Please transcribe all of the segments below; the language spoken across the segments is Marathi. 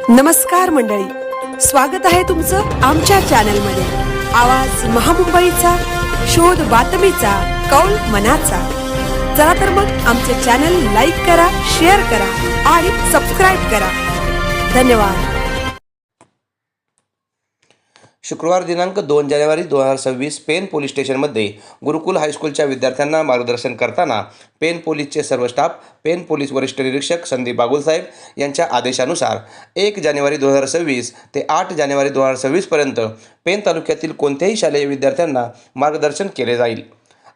नमस्कार मंडळी, स्वागत आहे तुमचं आमच्या चॅनलमध्ये। आवाज महामुंबईचा, शोध बातमीचा, कौल मनाचा। चला तर मग आमचे चॅनल लाईक करा, शेअर करा आणि सबस्क्राइब करा। धन्यवाद। शुक्रवार दिनांक 2 जानेवारी 2026 पेन पोलीस स्टेशनमध्ये गुरुकुल हायस्कूलच्या विद्यार्थ्यांना मार्गदर्शन करताना पेन पोलीसचे सर्व स्टाफ, पेन पोलीस वरिष्ठ निरीक्षक संदीप बागुलसाहेब यांच्या आदेशानुसार 1 जानेवारी 2026 ते 8 जानेवारी 2026 पर्यंत पेन तालुक्यातील कोणत्याही शालेय विद्यार्थ्यांना मार्गदर्शन केले जाईल।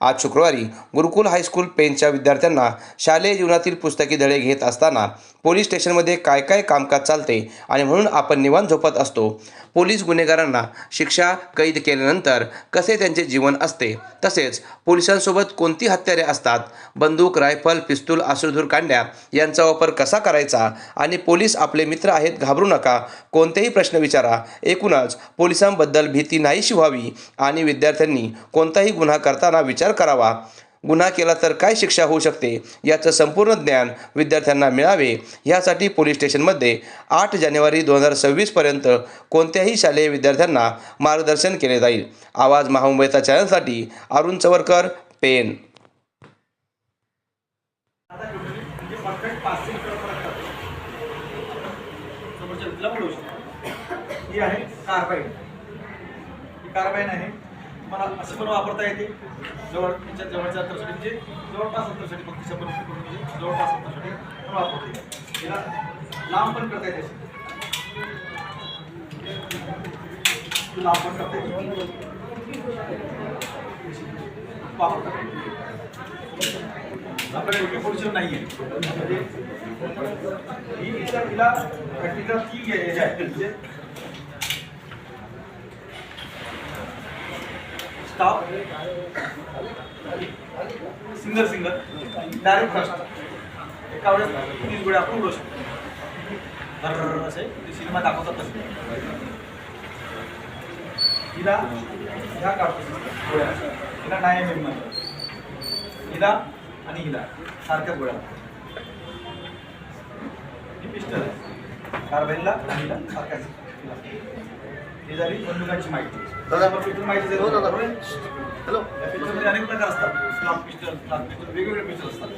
आज शुक्रवारी गुरुकुल हायस्कूल पेनच्या विद्यार्थ्यांना शालेय जीवनातील पुस्तकी धडे घेत असताना पोलीस स्टेशनमध्ये काय काय कामकाज चालते आणि म्हणून आपण निवांत झोपत असतो, पोलीस गुन्हेगारांना शिक्षा कैद केल्यानंतर कसे त्यांचे जीवन असते, तसेच पोलिसांसोबत कोणती हत्यारे असतात, बंदूक, रायफल, पिस्तूल, अश्रुधूर कांड्या यांचा वापर कसा करायचा आणि पोलीस आपले मित्र आहेत, घाबरू नका, कोणतेही प्रश्न विचारा, एकूणच पोलिसांबद्दल भीती नाहीशी व्हावी आणि विद्यार्थ्यांनी कोणताही गुन्हा करताना विचार करावा, गुन्हा केला तर काय शिक्षा होऊ शकते याचं संपूर्ण ज्ञान विद्यार्थ्यांना मिळावे यासाठी पोलीस स्टेशनमध्ये 8 जानेवारी 2026 पर्यंत कोणत्याही शालेय विद्यार्थ्यांना मार्गदर्शन केले जाईल। आवाज महामुंबईचा चॅनलसाठी अरुण चवरकर, पेन। कार्बाईन आहे, मला असं पण वापरता येते जवळच्या अंतरासाठी, म्हणजे जवळपास अंतरासाठी, फक्त 100 म्हणजे जवळपास अंतरासाठी पण वापरता येते। याला लांब पण करता येते, लांब पण करता येते, वापरता येते। आपल्याकडे योग्य पोल्युशन नाही आहे, म्हणजे हिला प्रॅक्टिकल ती आहे स्टॉप सिंगल डायरेक्ट फर्स्ट एका वेळेस 30 गोळ्या आपण उडवू शकतो। असे सिनेमा दाखवतात तसे हिला ह्या काढतो गोळ्या, हिला नाही एम हिला आणि हिला सारख्याच गोळ्या, ही पिस्टल आहे कार्बाईनला आणि हिला सारख्याच। ही झाली बंदुकांची माहिती। दादा आपण पिस्टल माहिती देतो दादा। हॅलो, पिस्टलमध्ये अनेक प्रकार असतात, स्लॉट पिस्टल, वेगवेगळे पिस्टल असतात।